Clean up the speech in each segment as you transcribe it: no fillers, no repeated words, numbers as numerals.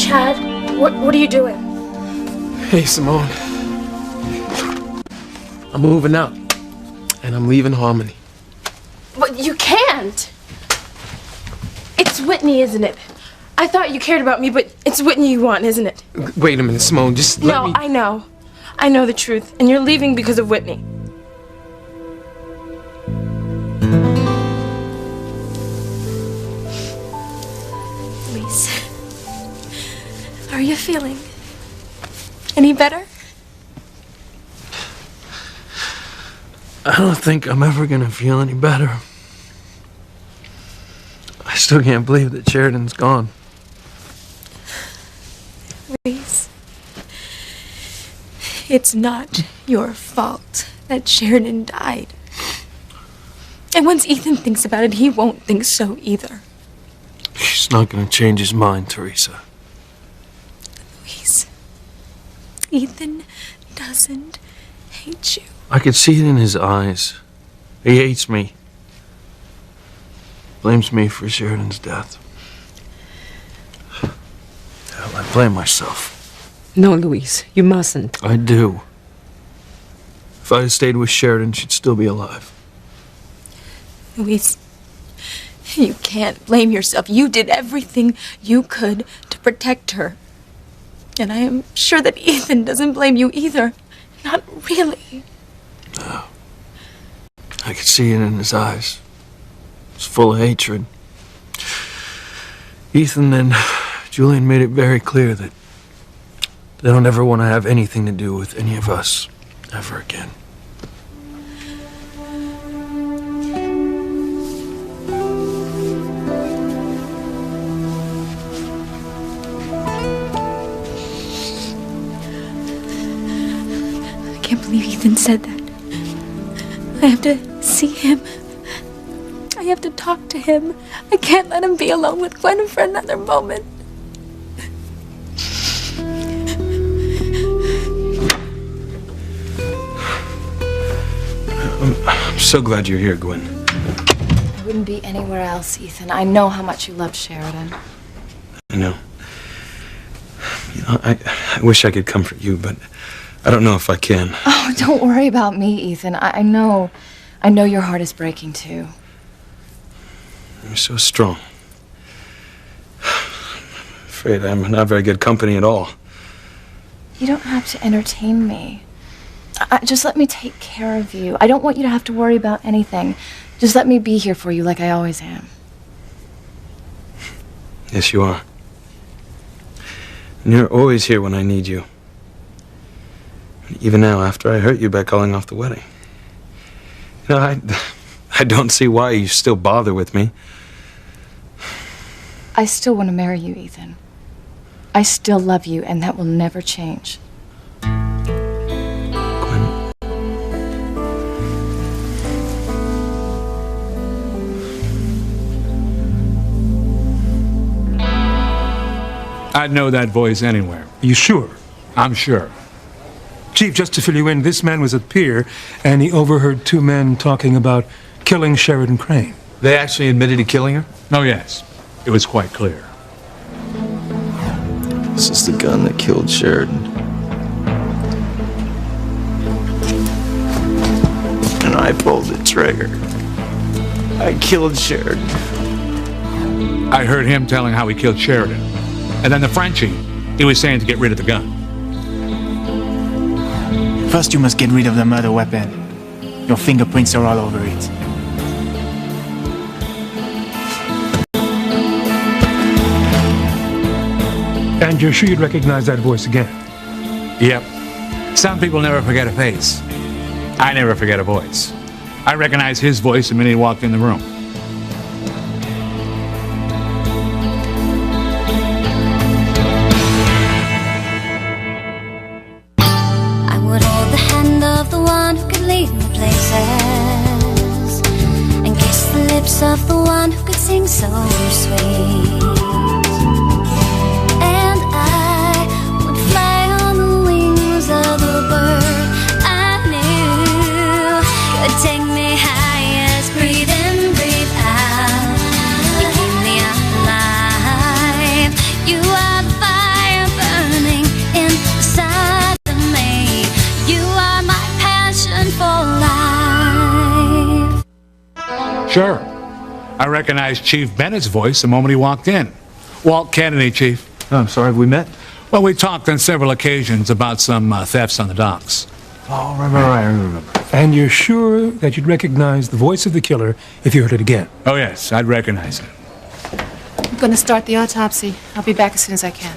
Chad, what are you doing? Hey, Simone. I'm moving out, and I'm leaving Harmony. But you can't! It's Whitney, isn't it? I thought you cared about me, but it's Whitney you want, isn't it? Wait a minute, Simone, just let me... No, I know. I know the truth, and you're leaving because of Whitney. Luis, how are you feeling? Any better? I don't think I'm ever gonna feel any better. I still can't believe that Sheridan's gone. Luis, it's not your fault that Sheridan died. And once Ethan thinks about it, he won't think so either. He's not gonna change his mind, Teresa. Luis, Ethan doesn't hate you. I could see it in his eyes. He hates me. Blames me for Sheridan's death. Hell, I blame myself. No, Luis, you mustn't. I do. If I had stayed with Sheridan, she'd still be alive. Luis, you can't blame yourself. You did everything you could to protect her. And I am sure that Ethan doesn't blame you either. Not really. No. I could see it in his eyes. It's full of hatred. Ethan and Julian made it very clear that they don't ever want to have anything to do with any of us ever again. I can't believe Ethan said that. I have to see him. I have to talk to him. I can't let him be alone with Gwen for another moment. I'm so glad you're here, Gwen. I wouldn't be anywhere else, Ethan. I know how much you love Sheridan. I know. You know, I wish I could comfort you, but I don't know if I can. Oh, don't worry about me, Ethan. I know your heart is breaking too. You're so strong. I'm afraid I'm not very good company at all. You don't have to entertain me. Just let me take care of you. I don't want you to have to worry about anything. Just let me be here for you like I always am. Yes, you are. And you're always here when I need you. Even now, after I hurt you by calling off the wedding. You know, I don't see why you still bother with me. I still want to marry you, Ethan. I still love you, and that will never change. Gwen. I'd know that voice anywhere. You sure? I'm sure. Chief, just to fill you in, this man was at pier, and he overheard two men talking about killing Sheridan Crane. They actually admitted to killing her? Oh, yes. It was quite clear. This is the gun that killed Sheridan. And I pulled the trigger. I killed Sheridan. I heard him telling how he killed Sheridan. And then the Frenchie, he was saying to get rid of the gun. First, you must get rid of the murder weapon. Your fingerprints are all over it. And you're sure you'd recognize that voice again? Yep. Some people never forget a face. I never forget a voice. I recognized his voice the minute he walked in the room. I would hold the hand of the one who could lead me places, and kiss the lips of the one who could sing so sweet. And I would fly on the wings of the bird I knew could take me highest. Breathe in, breathe out. You keep me alive. You are the fire Sure. I recognized Chief Bennett's voice the moment he walked in. Walt Kennedy, Chief. Oh, I'm sorry, have we met? Well, we talked on several occasions about some thefts on the docks. Oh, right, I remember. And you're sure that you'd recognize the voice of the killer if you heard it again? Oh, yes, I'd recognize it. I'm going to start the autopsy. I'll be back as soon as I can.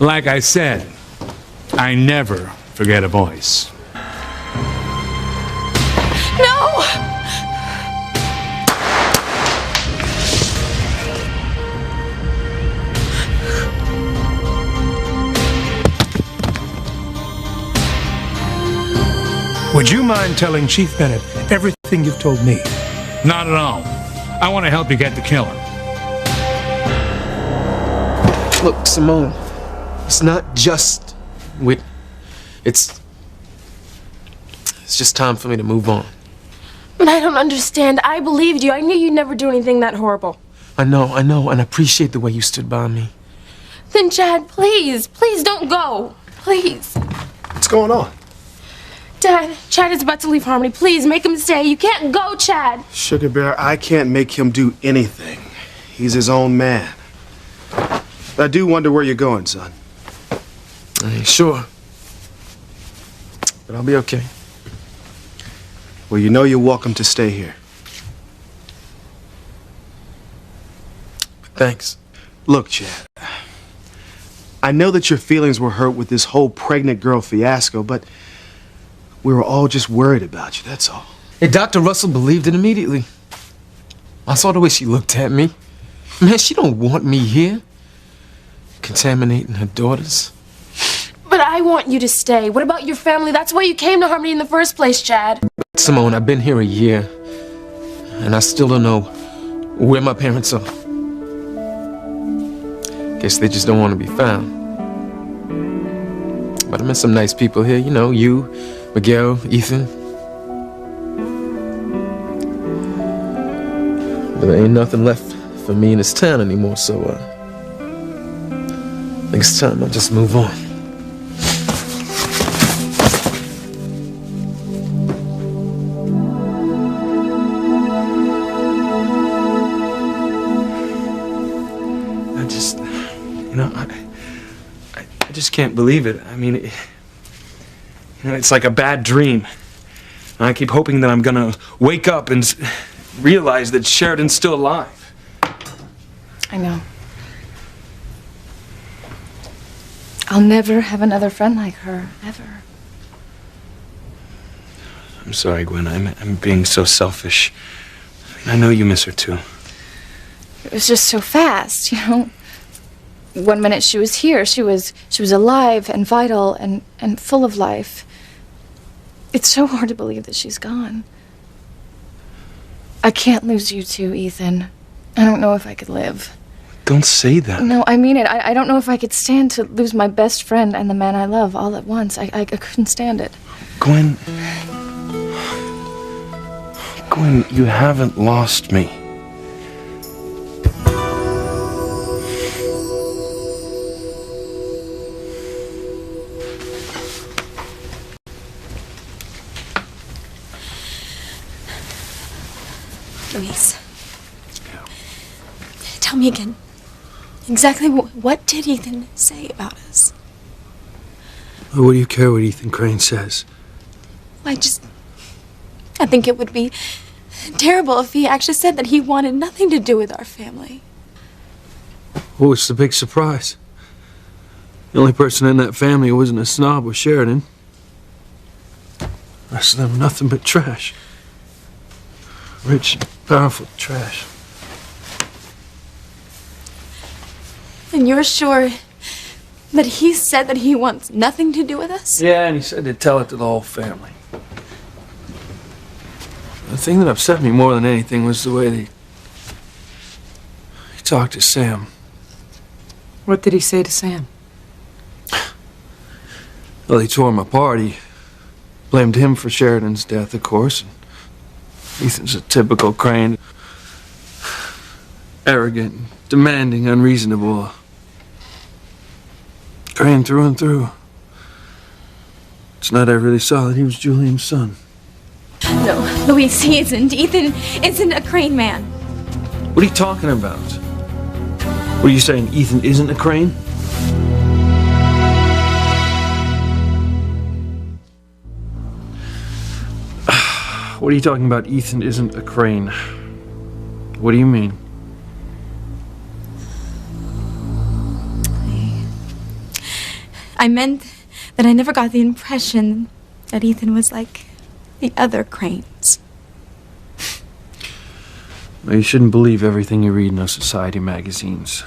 Like I said, I never forget a voice. No! Would you mind telling Chief Bennett everything you've told me? Not at all. I want to help you get the killer. Look, Simone, it's not just with... It's just time for me to move on. But I don't understand. I believed you. I knew you'd never do anything that horrible. I know, and I appreciate the way you stood by me. Then, Chad, please don't go. Please. What's going on? Dad, Chad is about to leave Harmony. Please, make him stay. You can't go, Chad. Sugar Bear, I can't make him do anything. He's his own man. But I do wonder where you're going, son. I ain't sure. But I'll be okay. Well, you know you're welcome to stay here. Thanks. Look, Chad. I know that your feelings were hurt with this whole pregnant girl fiasco, but we were all just worried about you, that's all. Hey, Dr. Russell believed it immediately. I saw the way she looked at me. Man, she don't want me here. Contaminating her daughters. But I want you to stay. What about your family? That's why you came to Harmony in the first place, Chad. Simone, I've been here a year, and I still don't know where my parents are. Guess they just don't want to be found. But I met some nice people here, you know, you, Miguel, Ethan. But there ain't nothing left for me in this town anymore, so I think it's time I just move on. I just can't believe it. I mean, it's like a bad dream. And I keep hoping that I'm gonna wake up and realize that Sheridan's still alive. I know. I'll never have another friend like her, ever. I'm sorry, Gwen. I'm being so selfish. I know you miss her too. It was just so fast, you know. 1 minute she was here, she was alive and vital and full of life. It's so hard to believe that she's gone. I can't lose you too, Ethan. I don't know if I could live. Don't say that. No, I mean it. I don't know if I could stand to lose my best friend and the man I love all at once. I couldn't stand it. Gwen, you haven't lost me. Luis. Tell me again. Exactly what did Ethan say about us? What do you care what Ethan Crane says? I think it would be terrible if he actually said that he wanted nothing to do with our family. What was the big surprise? The only person in that family who wasn't a snob was Sheridan. The rest of them were nothing but trash. Rich, powerful trash. And you're sure that he said that he wants nothing to do with us? Yeah, and he said to tell it to the whole family. The thing that upset me more than anything was the way he talked to Sam. What did he say to Sam? Well, he tore him apart. He blamed him for Sheridan's death, of course. Ethan's a typical Crane. Arrogant, demanding, unreasonable. Crane through and through. Tonight I really saw that he was Julian's son. No. Louise, he isn't. Ethan isn't a Crane man. What are you talking about? What are you saying, Ethan isn't a Crane? What are you talking about, Ethan isn't a Crane? What do you mean? I meant that I never got the impression that Ethan was like the other Cranes. Well, you shouldn't believe everything you read in those society magazines.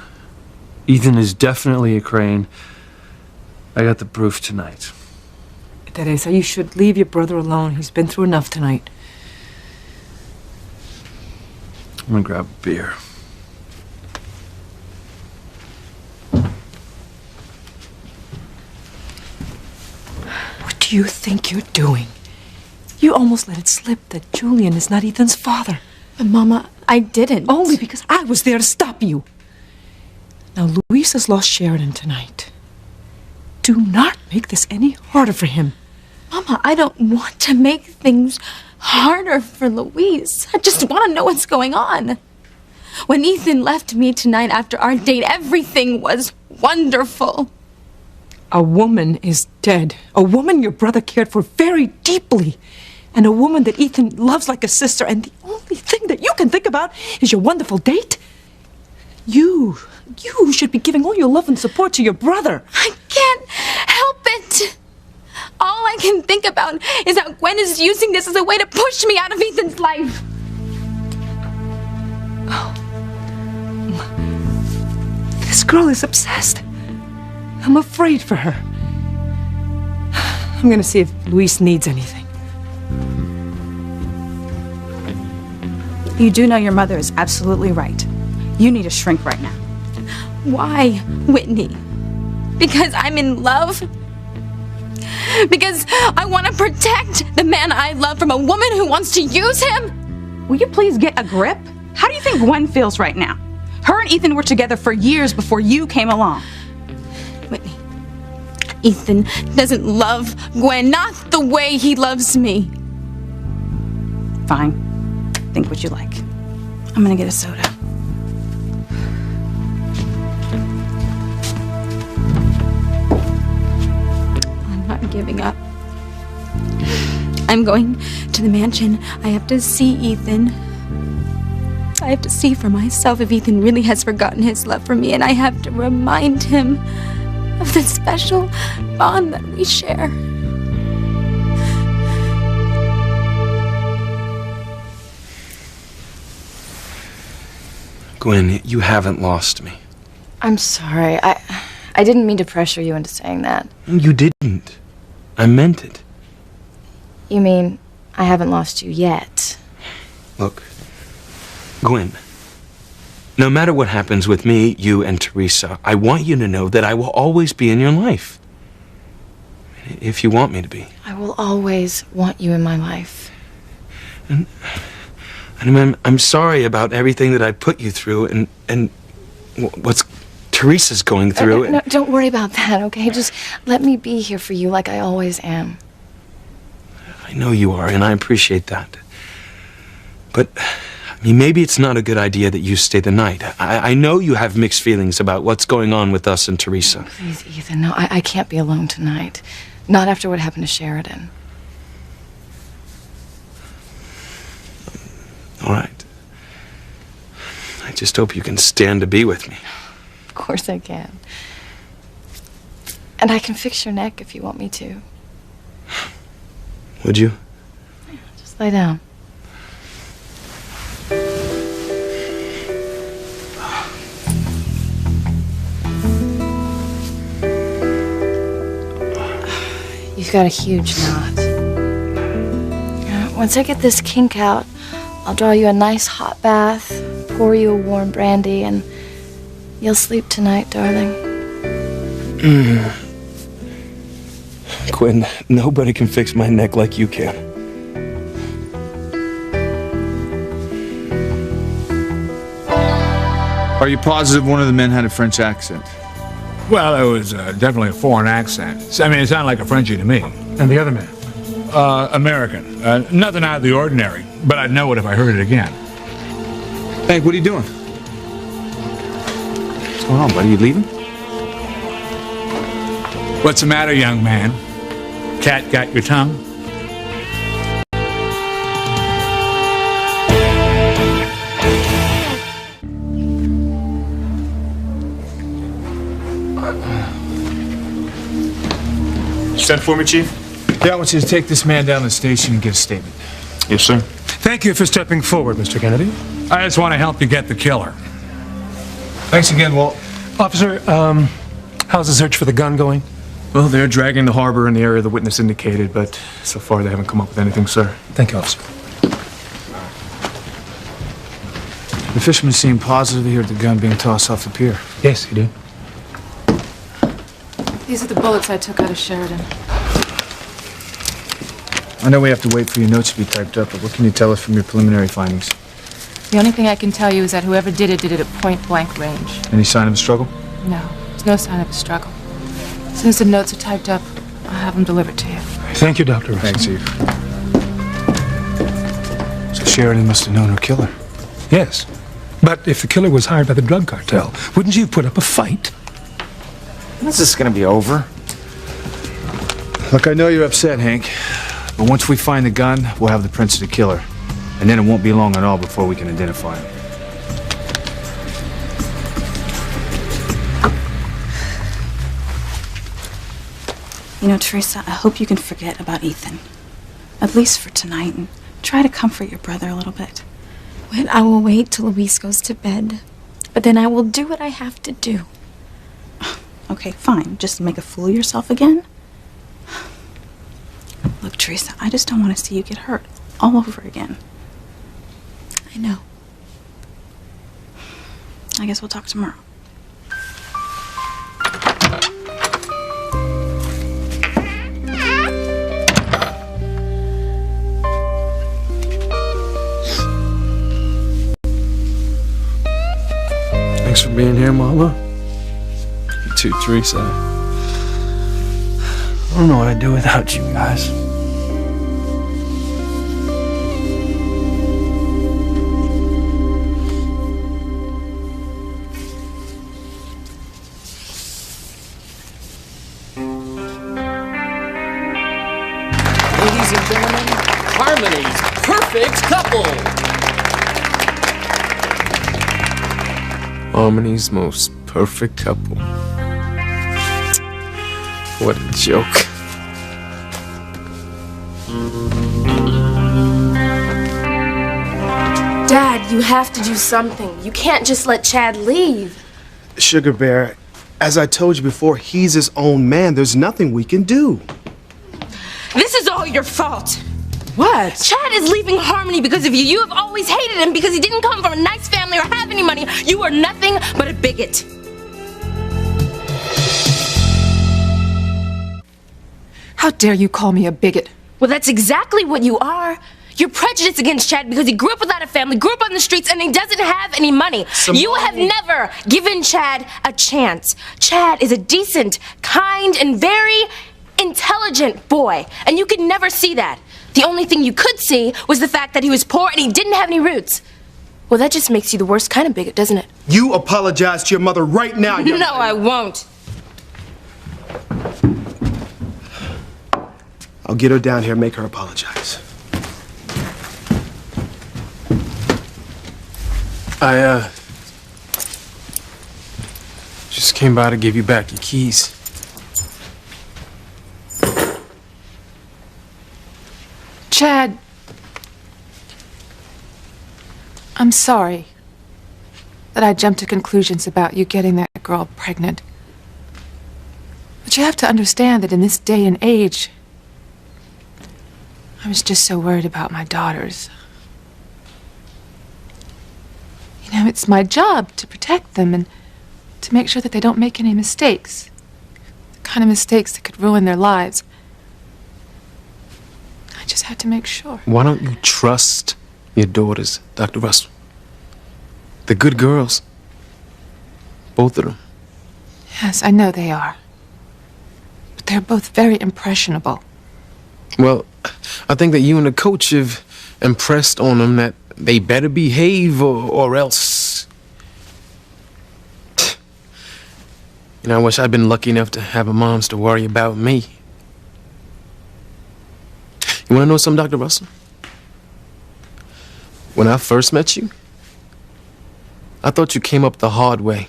Ethan is definitely a Crane. I got the proof tonight. Teresa, you should leave your brother alone. He's been through enough tonight. I'm gonna grab a beer. What do you think you're doing? You almost let it slip that Julian is not Ethan's father. But Mama, I didn't. Only because I was there to stop you. Now, Luis has lost Sheridan tonight. Do not make this any harder for him. Mama, I don't want to make things harder for Louise. I just want to know what's going on. When Ethan left me tonight after our date, everything was wonderful. A woman is dead. A woman your brother cared for very deeply. And a woman that Ethan loves like a sister. And the only thing that you can think about is your wonderful date. You should be giving all your love and support to your brother. I can't help it. All I can think about is how Gwen is using this as a way to push me out of Ethan's life. Oh. This girl is obsessed. I'm afraid for her. I'm gonna see if Luis needs anything. You do know your mother is absolutely right. You need a shrink right now. Why, Whitney? Because I'm in love? Because I want to protect the man I love from a woman who wants to use him? Will you please get a grip? How do you think Gwen feels right now? Her and Ethan were together for years before you came along. Whitney, Ethan doesn't love Gwen, not the way he loves me. Fine. Think what you like. I'm gonna get a soda. I'm not giving up. I'm going to the mansion. I have to see Ethan. I have to see for myself if Ethan really has forgotten his love for me, and I have to remind him of the special bond that we share. Gwen, you haven't lost me. I'm sorry. I didn't mean to pressure you into saying that. You didn't. I meant it. You mean I haven't lost you yet? Look, Gwen, no matter what happens with me, you, and Teresa, I want you to know that I will always be in your life. If you want me to be. I will always want you in my life. And I'm sorry about everything that I put you through and what's Teresa's going through. No, don't worry about that, okay? Just let me be here for you like I always am. I know you are, and I appreciate that. But, I mean, maybe it's not a good idea that you stay the night. I know you have mixed feelings about what's going on with us and Teresa. Please, Ethan, no, I can't be alone tonight. Not after what happened to Sheridan. All right. I just hope you can stand to be with me. Of course I can. And I can fix your neck if you want me to. Would you? Yeah, just lay down. You've got a huge knot. Once I get this kink out, I'll draw you a nice hot bath, pour you a warm brandy, and you'll sleep tonight, darling. Gwen, nobody can fix my neck like you can. Are you positive one of the men had a French accent? Well, it was definitely a foreign accent. I mean, it sounded like a Frenchie to me. And the other man? American. Nothing out of the ordinary, but I'd know it if I heard it again. Hank, what are you doing? What's going on, buddy? You leaving? What's the matter, young man? Cat got your tongue? Sent for me, Chief? Yeah, I want you to take this man down to the station and get a statement. Yes, sir. Thank you for stepping forward, Mr. Kennedy. I just want to help you get the killer. Thanks again, Walt. Officer, how's the search for the gun going? Well, they're dragging the harbor in the area the witness indicated, but so far they haven't come up with anything, sir. Thank you, officer. The fishermen seem positive they heard the gun being tossed off the pier. Yes, he did. These are the bullets I took out of Sheridan. I know we have to wait for your notes to be typed up, but what can you tell us from your preliminary findings? The only thing I can tell you is that whoever did it at point-blank range. Any sign of a struggle? No, there's no sign of a struggle. As soon as the notes are typed up, I'll have them delivered to you. Thank you, Dr. Russell. Thanks, Chief. So Sheridan must have known her killer. Yes. But if the killer was hired by the drug cartel, wouldn't you have put up a fight? When's this gonna be over? Look, I know you're upset, Hank. But once we find the gun, we'll have the prints of the killer. And then it won't be long at all before we can identify him. You know, Teresa, I hope you can forget about Ethan. At least for tonight, and try to comfort your brother a little bit. Well, I will wait till Luis goes to bed. But then I will do what I have to do. Okay, fine. Just make a fool of yourself again? Look, Teresa, I just don't want to see you get hurt all over again. I know. I guess we'll talk tomorrow. Thanks for being here, Mama. You too, Teresa. I don't know what I'd do without you guys. Ladies and gentlemen, Harmony's perfect couple. Harmony's most perfect couple. What a joke. Dad, you have to do something. You can't just let Chad leave. Sugar Bear, as I told you before, he's his own man. There's nothing we can do. This is all your fault. What? Chad is leaving Harmony because of you. You have always hated him because he didn't come from a nice family or have any money. You are nothing but a bigot. How dare you call me a bigot? Well, that's exactly what you are. You're prejudiced against Chad because he grew up without a family, grew up on the streets, and he doesn't have any money. You have never given Chad a chance. Chad is a decent, kind, and very intelligent boy, and you could never see that. The only thing you could see was the fact that he was poor and he didn't have any roots. Well, that just makes you the worst kind of bigot, doesn't it? You apologize to your mother right now, young No, I won't. I'll get her down here and make her apologize. I, just came by to give you back your keys. Chad, I'm sorry that I jumped to conclusions about you getting that girl pregnant. But you have to understand that in this day and age, I was just so worried about my daughters. You know, it's my job to protect them and to make sure that they don't make any mistakes. The kind of mistakes that could ruin their lives. I just had to make sure. Why don't you trust your daughters, Dr. Russell? They're good girls. Both of them. Yes, I know they are. But they're both very impressionable. Well, I think that you and the coach have impressed on them that they better behave or else. You know, I wish I'd been lucky enough to have a moms to worry about me. You want to know something, Dr. Russell? When I first met you, I thought you came up the hard way,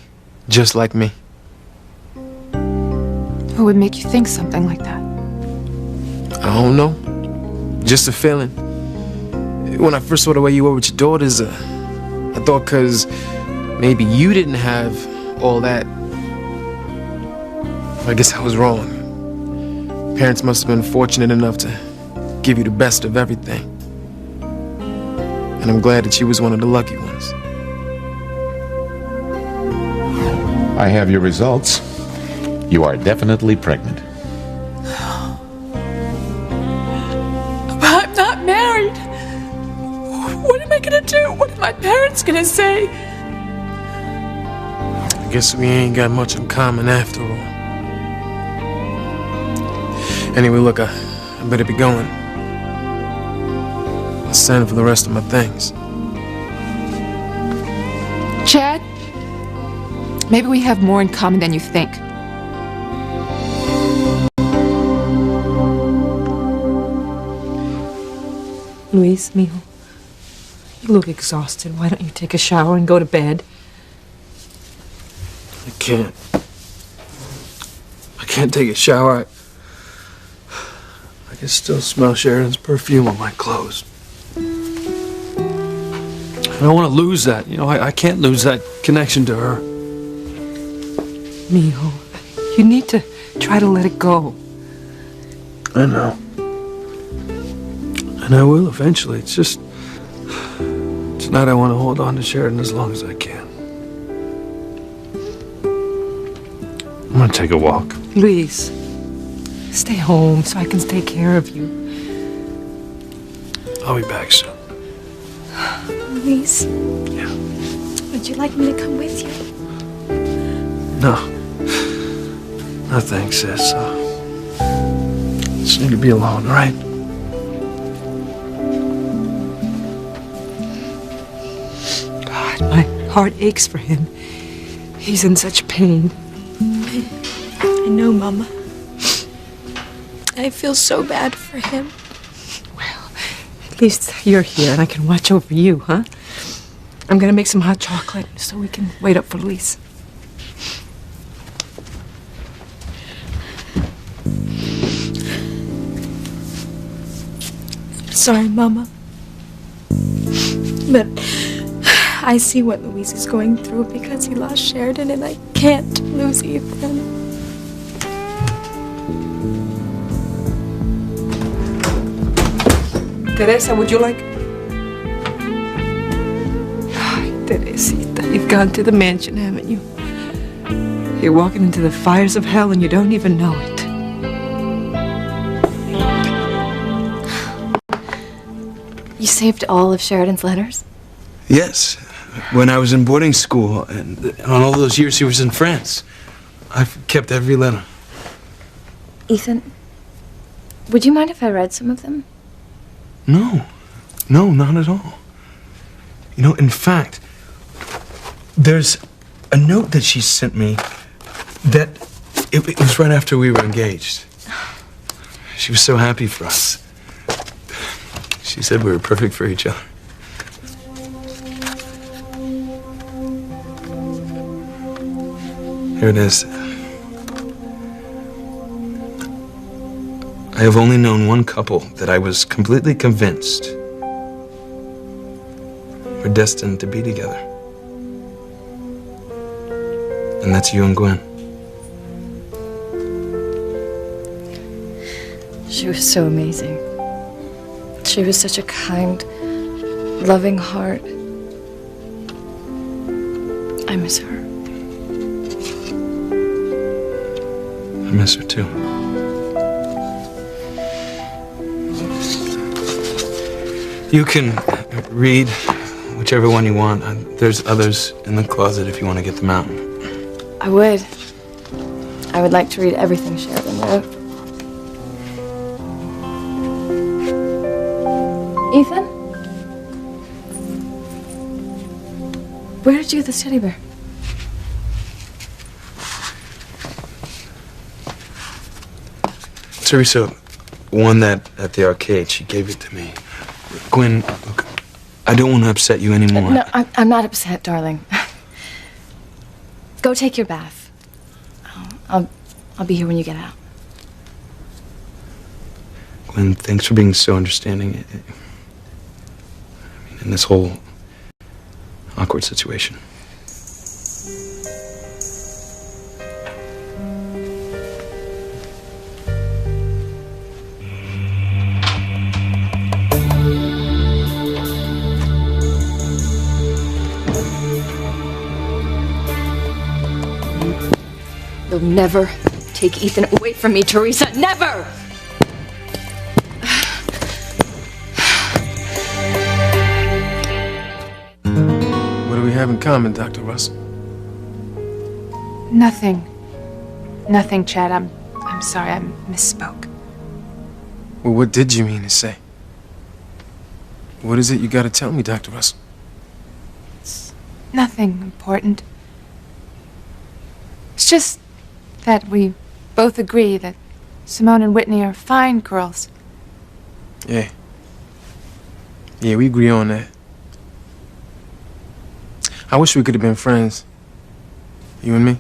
just like me. Who would make you think something like that? I don't know. Just a feeling. When I first saw the way you were with your daughters, I thought because maybe you didn't have all that. I guess I was wrong. Parents must have been fortunate enough to give you the best of everything. And I'm glad that you was one of the lucky ones. I have your results. You are definitely pregnant. But I'm not married. What am I gonna do? What are my parents gonna say? I guess we ain't got much in common after all. Anyway, look, I better be going. I'll send for the rest of my things. Chad, maybe we have more in common than you think. Luis, mijo, you look exhausted. Why don't you take a shower and go to bed? I can't. I can't take a shower. I can still smell Sheridan's perfume on my clothes. I don't want to lose that. You know, I can't lose that connection to her. Mijo, you need to try to let it go. I know. And I will eventually. It's just... tonight I want to hold on to Sheridan as long as I can. I'm going to take a walk. Luis, stay home so I can take care of you. I'll be back soon. Luis? Yeah? Would you like me to come with you? No. No thanks, sis. Just need to be alone, all right? God, my heart aches for him. He's in such pain. I know, Mama. I feel so bad for him. At least you're here and I can watch over you, huh? I'm gonna make some hot chocolate so we can wait up for Luis. Sorry, Mama. But I see what Luis is going through because he lost Sheridan, and I can't lose Ethan. Teresa, would you like... Ay, Teresita, you've gone to the mansion, haven't you? You're walking into the fires of hell and you don't even know it. You saved all of Sheridan's letters? Yes. When I was in boarding school and on all those years he was in France, I've kept every letter. Ethan, would you mind if I read some of them? No. No, not at all. You know, in fact, there's a note that she sent me that it was right after we were engaged. She was so happy for us. She said we were perfect for each other. Here it is. I have only known one couple that I was completely convinced were destined to be together. And that's you and Gwen. She was so amazing. She was such a kind, loving heart. I miss her. I miss her too. You can read whichever one you want. There's others in the closet if you want to get them out. I would. I would like to read everything Sheridan wrote. Where did you get this teddy bear? Teresa won that at the arcade. She gave it to me. Gwen, look, I don't want to upset you anymore. No, I'm not upset, darling. Go take your bath. I'll be here when you get out. Gwen, thanks for being so understanding. I mean, in this whole awkward situation. You'll never take Ethan away from me, Teresa. Never! What do we have in common, Dr. Russell? Nothing. Nothing, Chad. I'm sorry, I misspoke. Well, what did you mean to say? What is it you gotta tell me, Dr. Russell? Nothing important. It's just that we both agree that Simone and Whitney are fine girls. Yeah. Yeah, we agree on that. I wish we could have been friends. You and me.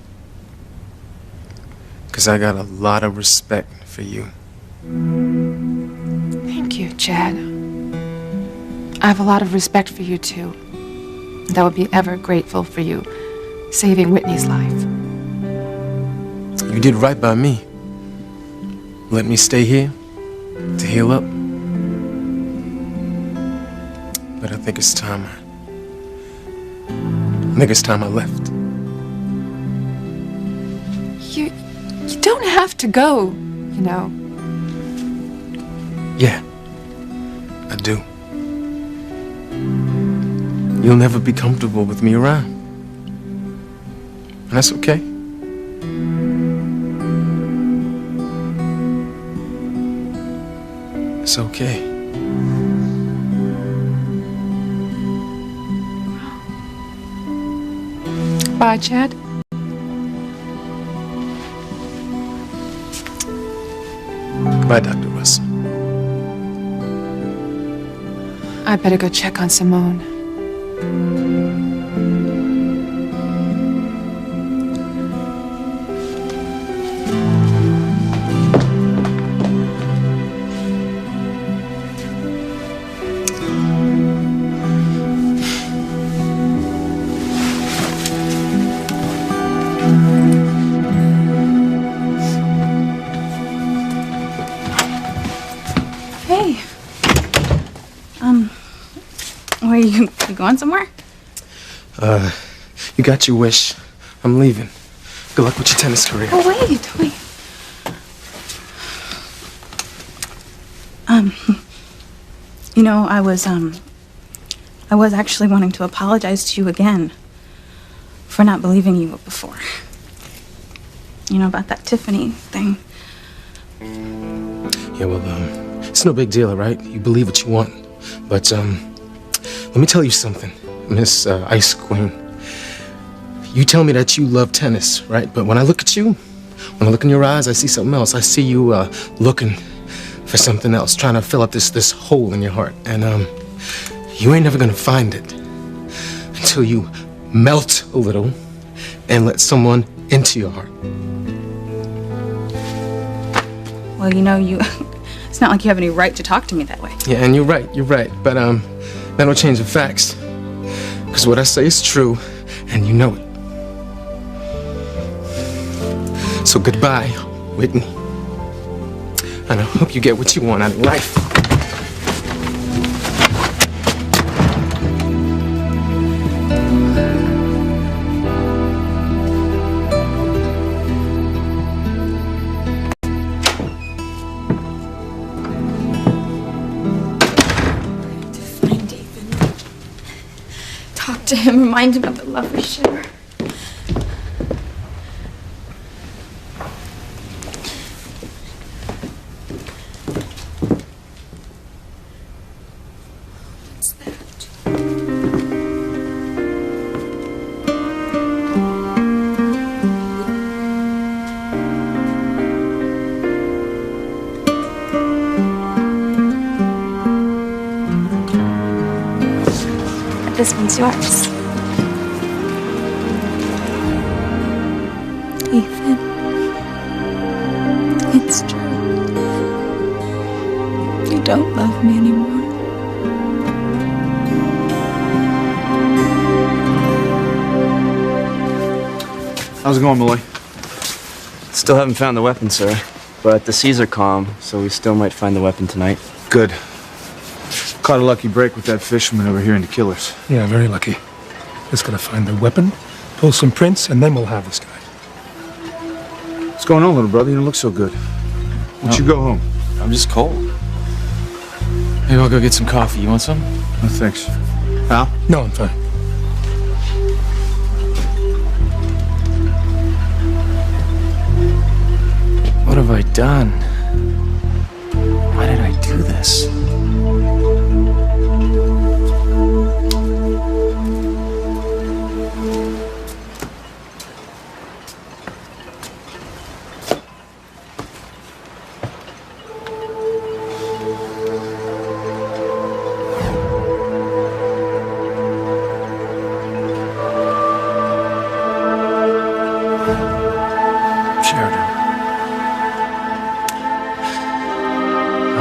'Cause I got a lot of respect for you. Thank you, Chad. I have a lot of respect for you, too. And I will be ever grateful for you saving Whitney's life. You did right by me. Let me stay here to heal up. But I think it's time I left. You don't have to go, you know. Yeah, I do. You'll never be comfortable with me around. And that's okay. It's okay. Bye, Chad. Goodbye, Dr. Russell. I better go check on Simone. Hey. Where you going somewhere? You got your wish. I'm leaving. Good luck with your tennis career. Oh, wait. You know, I was actually wanting to apologize to you again for not believing you before. You know, about that Tiffany thing. Yeah, well, it's no big deal, all right? You believe what you want. But, let me tell you something, Miss Ice Queen. You tell me that you love tennis, right? But when I look at you, when I look in your eyes, I see something else. I see you looking for something else, trying to fill up this hole in your heart. And you ain't never gonna find it until you melt a little and let someone into your heart. Well, you know, it's not like you have any right to talk to me that way. Yeah, and you're right. But that don't change the facts. Because what I say is true, and you know it. So goodbye, Whitney. And I hope you get what you want out of life. Find Ethan. Talk to him, remind him of the love we share. What's that? this one's yours. Ethan. It's true. You don't love me anymore. How's it going, Malloy? Still haven't found the weapon, sir. But the seas are calm, so we still might find the weapon tonight. Good. Caught a lucky break with that fisherman over here in the killers. Yeah, very lucky. Just gotta find the weapon, pull some prints, and then we'll have this guy. What's going on, little brother? You don't look so good. Why don't you go home? I'm just cold. Maybe I'll go get some coffee. You want some? No, thanks. Al? No, I'm fine. What have I done? Why did I do this?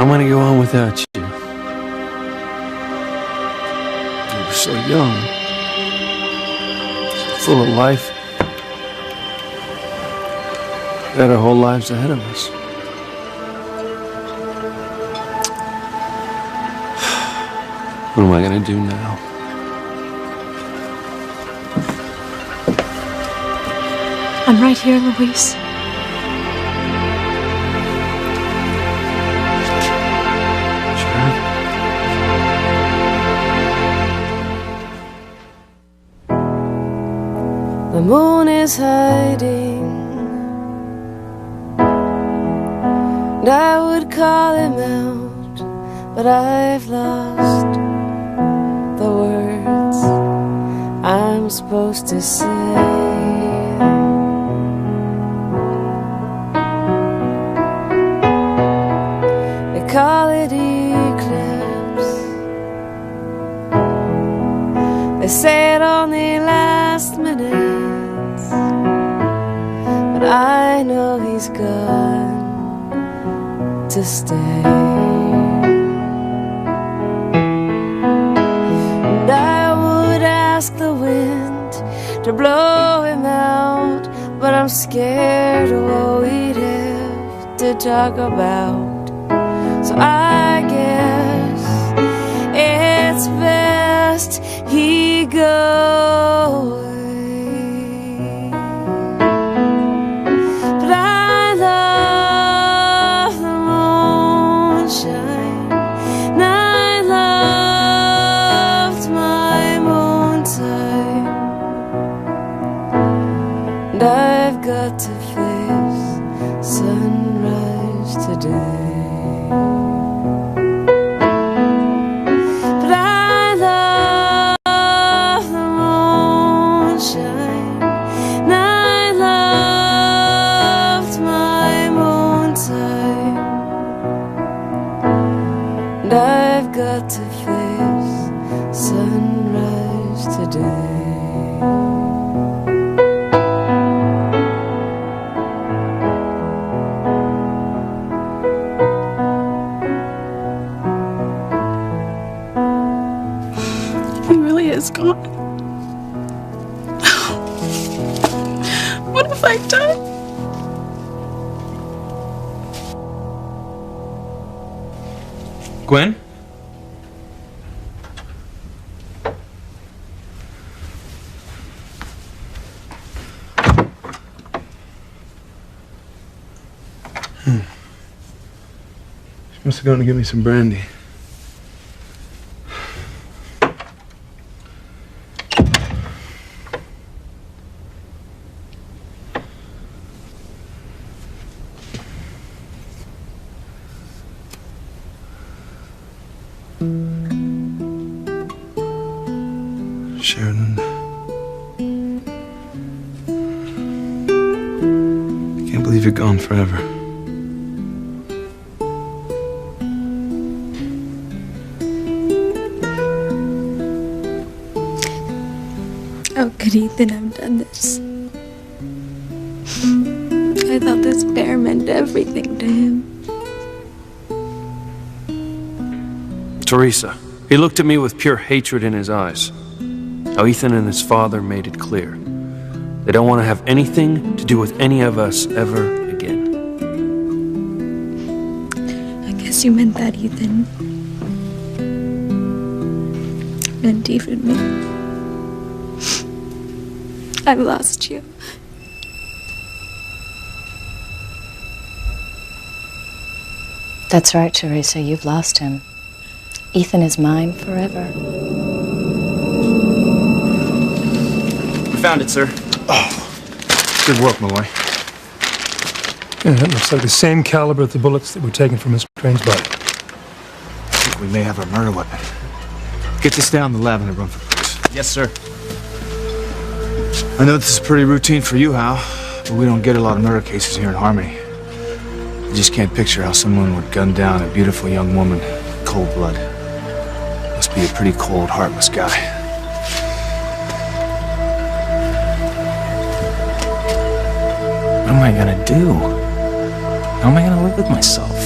I'm gonna go on without you. You were so young, so full of life. We had our whole lives ahead of us. What am I gonna do now? I'm right here, Luis. The moon is hiding, and I would call him out, but I've lost the words I'm supposed to say. They call it eclipse. They say it only lasts minutes, but I know he's gone to stay. And I would ask the wind to blow him out, but I'm scared of what we'd have to talk about. So I guess it's best he goes. And I've got to face sunrise today. But I love the moonshine, and I loved my moontime. And I've got to face sunrise today. Is gone. What have I done? Gwen? She must have gone to get me some brandy. Sheridan. I can't believe you're gone forever. How could Ethan have done this? I thought this bear meant everything to him. Teresa, he looked at me with pure hatred in his eyes. How Ethan and his father made it clear. They don't want to have anything to do with any of us ever again. I guess you meant that, Ethan. And even me. I lost you. That's right, Teresa. You've lost him. Ethan is mine forever. We found it, sir. Good work, Malloy. Yeah, that looks like the same caliber of the bullets that were taken from Miss Crane's body. I think we may have our murder weapon. Get this down to the lab in the room for police. Yes, sir. I know this is pretty routine for you, Hal, but we don't get a lot of murder cases here in Harmony. I just can't picture how someone would gun down a beautiful young woman in cold blood. Must be a pretty cold, heartless guy. What am I gonna do? How am I gonna live with myself?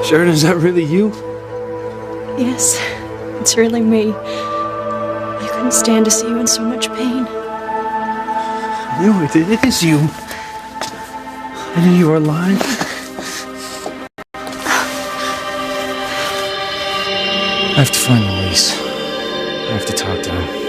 Sheridan, is that really you? Yes, it's really me. I couldn't stand to see you in so much pain. I knew it. It is you. I knew you were alive. I have to find Luis. I have to talk to him.